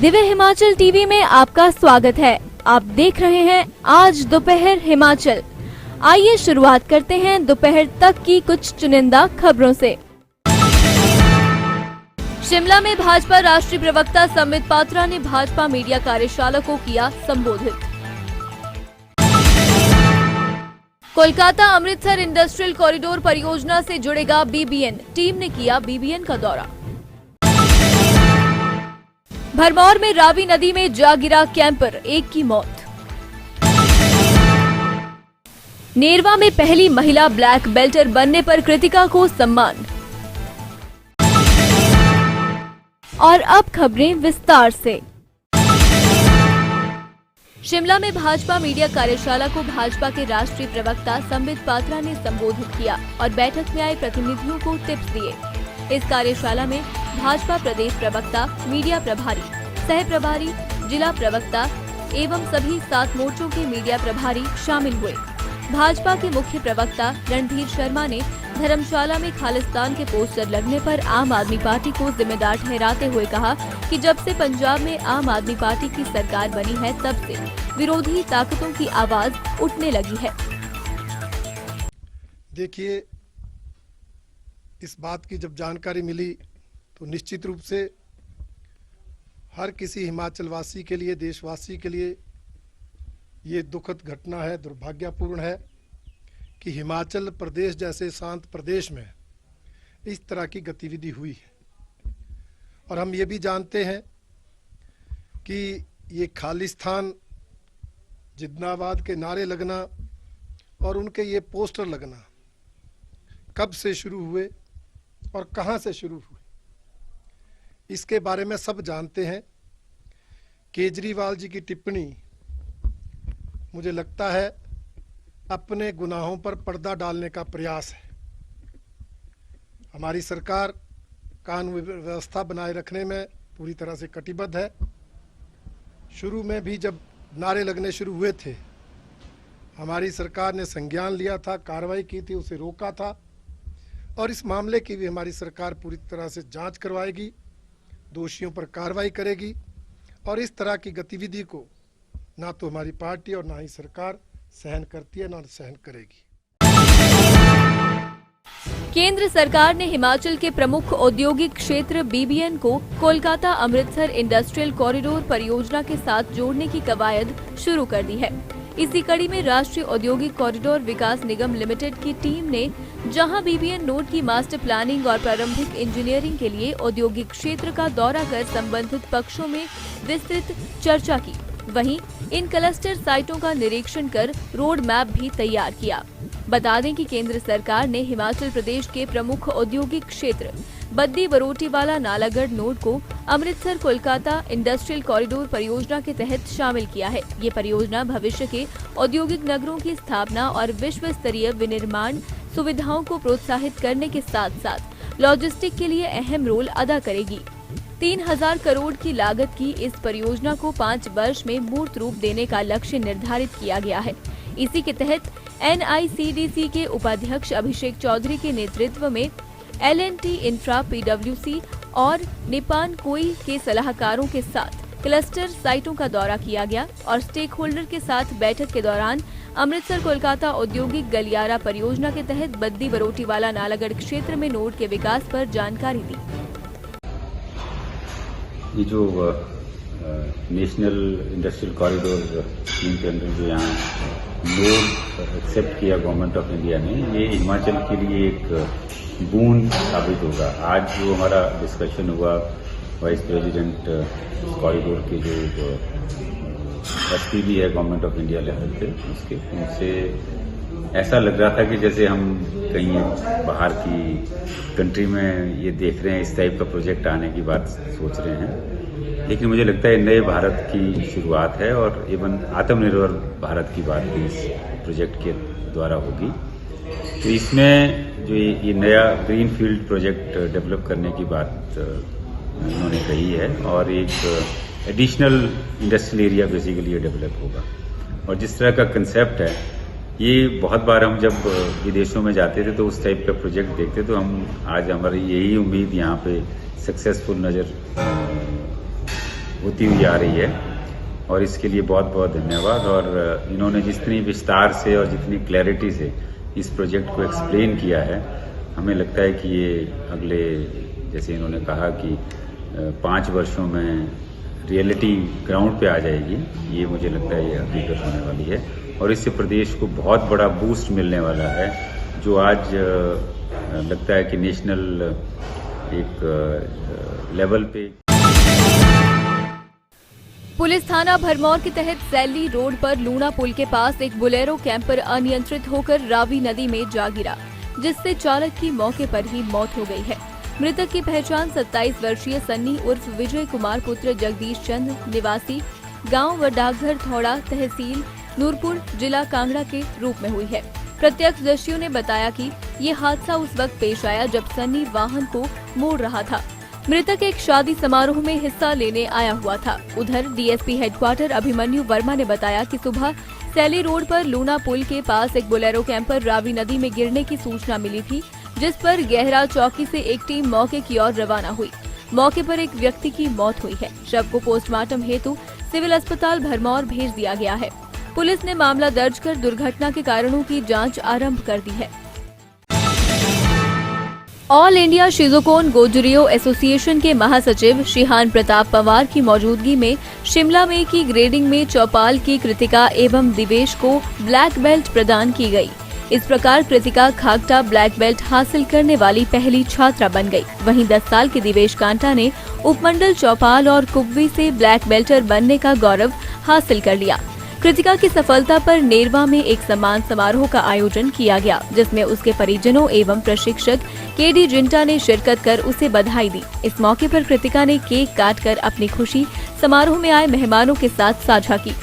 Divya Himachal TV में आपका स्वागत है। आप देख रहे हैं आज दोपहर हिमाचल। आइए शुरुआत करते हैं दोपहर तक की कुछ चुनिंदा खबरों से। शिमला में भाजपा राष्ट्रीय प्रवक्ता संबित पात्रा ने भाजपा मीडिया कार्यशाला को किया संबोधित। कोलकाता अमृतसर इंडस्ट्रियल कॉरिडोर परियोजना से जुड़ेगा बीबीएन, टीम ने किया बीबीएन का दौरा। भरमौर में रावी नदी में जा गिरा कैंपर, एक की मौत। नेरवा में पहली महिला ब्लैक बेल्टर बनने पर कृतिका को सम्मान। और अब खबरें विस्तार से। शिमला में भाजपा मीडिया कार्यशाला को भाजपा के राष्ट्रीय प्रवक्ता संबित पात्रा ने संबोधित किया और बैठक में आए प्रतिनिधियों को टिप्स दिए। इस कार्यशाला में भाजपा प्रदेश प्रवक्ता, मीडिया प्रभारी, सह प्रभारी, जिला प्रवक्ता एवं सभी 7 मोर्चों के मीडिया प्रभारी शामिल हुए। भाजपा के मुख्य प्रवक्ता रणधीर शर्मा ने धर्मशाला में खालिस्तान के पोस्टर लगने पर आम आदमी पार्टी को जिम्मेदार ठहराते हुए कहा कि जब से पंजाब में आम आदमी पार्टी की सरकार बनी है तब से विरोधी ताकतों की आवाज उठने लगी है। देखिए, इस बात की जब जानकारी मिली तो निश्चित रूप से हर किसी हिमाचल वासी के लिए, देशवासी के लिए ये दुखद घटना है, दुर्भाग्यपूर्ण है कि हिमाचल प्रदेश जैसे शांत प्रदेश में इस तरह की गतिविधि हुई है। और हम ये भी जानते हैं कि ये खालिस्तान जिंदाबाद के नारे लगना और उनके ये पोस्टर लगना कब से शुरू हुए और कहां से शुरू हुए, इसके बारे में सब जानते हैं। केजरीवाल जी की टिप्पणी मुझे लगता है अपने गुनाहों पर पर्दा डालने का प्रयास है। हमारी सरकार कानून व्यवस्था बनाए रखने में पूरी तरह से कटिबद्ध है। शुरू में भी जब नारे लगने शुरू हुए थे, हमारी सरकार ने संज्ञान लिया था, कार्रवाई की थी, उसे रोका था और इस मामले की भी हमारी सरकार पूरी तरह से जांच करवाएगी, दोषियों पर कार्रवाई करेगी और इस तरह की गतिविधि को ना तो हमारी पार्टी और ना ही सरकार सहन करती है, ना सहन करेगी। केंद्र सरकार ने हिमाचल के प्रमुख औद्योगिक क्षेत्र बीबीएन को कोलकाता अमृतसर इंडस्ट्रियल कॉरिडोर परियोजना के साथ जोड़ने की कवायद शुरू कर दी है। इसी कड़ी में राष्ट्रीय औद्योगिक कॉरिडोर विकास निगम लिमिटेड की टीम ने जहां बीबीएन नोड की मास्टर प्लानिंग और प्रारंभिक इंजीनियरिंग के लिए औद्योगिक क्षेत्र का दौरा कर संबंधित पक्षों में विस्तृत चर्चा की, वहीं इन क्लस्टर साइटों का निरीक्षण कर रोड मैप भी तैयार किया। बता दें कि केंद्र सरकार ने हिमाचल प्रदेश के प्रमुख औद्योगिक क्षेत्र बद्दी बरोटीवाला नालागढ़ नोड को अमृतसर कोलकाता इंडस्ट्रियल कॉरिडोर परियोजना के तहत शामिल किया है। ये परियोजना भविष्य के औद्योगिक नगरों की स्थापना और विश्व स्तरीय विनिर्माण सुविधाओं को प्रोत्साहित करने के साथ साथ लॉजिस्टिक के लिए अहम रोल अदा करेगी। 3000 करोड़ की लागत की इस परियोजना को 5 वर्ष में मूर्त रूप देने का लक्ष्य निर्धारित किया गया है। इसी के तहत NICDC के उपाध्यक्ष अभिषेक चौधरी के नेतृत्व में L&T इंफ्रा, PwC और निपान कोई के सलाहकारों के साथ क्लस्टर साइटों का दौरा किया गया और स्टेक होल्डर के साथ बैठक के दौरान अमृतसर कोलकाता औद्योगिक गलियारा परियोजना के तहत बद्दी बरोटीवाला नालागढ़ क्षेत्र में नोड के विकास पर जानकारी दी। ये जो नेशनल इंडस्ट्रियल कॉरिडोर स्कीम के अंदर जो यहाँ नोड एक्सेप्ट किया गवर्नमेंट ऑफ इंडिया ने, ये हिमाचल के लिए एक बूंद साबित होगा। आज जो हमारा डिस्कशन हुआ वाइस प्रेसिडेंट कॉरिडोर के जो SPB है गवर्नमेंट ऑफ इंडिया लेवल पे, उसके उनसे ऐसा लग रहा था कि जैसे हम कहीं बाहर की कंट्री में ये देख रहे हैं, इस टाइप का प्रोजेक्ट आने की बात सोच रहे हैं। लेकिन मुझे लगता है नए भारत की शुरुआत है और इवन आत्मनिर्भर भारत की बात भी इस प्रोजेक्ट के द्वारा होगी। तो इसमें जो ये नया ग्रीन फील्ड प्रोजेक्ट डेवलप करने की बात उन्होंने कही है और एक एडिशनल इंडस्ट्रियल एरिया बेसिकली ये डेवलप होगा। और जिस तरह का कंसेप्ट है, ये बहुत बार हम जब विदेशों में जाते थे तो उस टाइप का प्रोजेक्ट देखते, तो हम आज हमारी यही उम्मीद यहाँ पे सक्सेसफुल नज़र होती हुई आ रही है और इसके लिए बहुत बहुत धन्यवाद। और इन्होंने जितनी विस्तार से और जितनी क्लैरिटी से इस प्रोजेक्ट को एक्सप्लेन किया है, हमें लगता है कि ये अगले, जैसे इन्होंने कहा कि 5 वर्षों में रियलिटी ग्राउंड पे आ जाएगी, ये मुझे लगता है ये हकीकत होने वाली है और इससे प्रदेश को बहुत बड़ा बूस्ट मिलने वाला है, जो आज लगता है कि नेशनल एक लेवल पे। पुलिस थाना भरमौर के तहत सैली रोड पर लूणा पुल के पास एक बोलेरो कैंपर अनियंत्रित होकर रावी नदी में जा गिरा, जिससे चालक की मौके पर ही मौत हो गई है। मृतक की पहचान 27 वर्षीय सन्नी उर्फ विजय कुमार पुत्र जगदीश चंद निवासी गांव व डाकघर थौड़ा तहसील नूरपुर जिला कांगड़ा के रूप में हुई है। प्रत्यक्षदर्शियों ने बताया कि ये हादसा उस वक्त पेश आया जब सन्नी वाहन को मोड़ रहा था। मृतक एक शादी समारोह में हिस्सा लेने आया हुआ था। उधर डीएसपी हेडक्वार्टर अभिमन्यु वर्मा ने बताया कि सुबह सैली रोड पर लूणा पुल के पास एक बोलेरो कैंपर रावी नदी में गिरने की सूचना मिली थी, जिस पर गहरा चौकी से एक टीम मौके की ओर रवाना हुई। मौके पर एक व्यक्ति की मौत हुई है। शव को पोस्टमार्टम हेतु सिविल अस्पताल भरमौर भेज दिया गया है। पुलिस ने मामला दर्ज कर दुर्घटना के कारणों की जांच आरंभ कर दी है। ऑल इंडिया शिजोकोन गोजरियो एसोसिएशन के महासचिव शिहान प्रताप पवार की मौजूदगी में शिमला में की ग्रेडिंग में चौपाल की कृतिका एवं दिवेश को ब्लैक बेल्ट प्रदान की गई। इस प्रकार कृतिका खागटा ब्लैक बेल्ट हासिल करने वाली पहली छात्रा बन गई। वहीं 10 साल के दिवेश कांटा ने उपमंडल चौपाल और कुब्बी से ब्लैक बेल्टर बनने का गौरव हासिल कर लिया। कृतिका की सफलता पर नेरवा में एक सम्मान समारोह का आयोजन किया गया, जिसमें उसके परिजनों एवं प्रशिक्षक केडी जिंटा ने शिरकत कर उसे बधाई दी। इस मौके पर कृतिका ने केक काटकर अपनी खुशी समारोह में आए मेहमानों के साथ साझा की।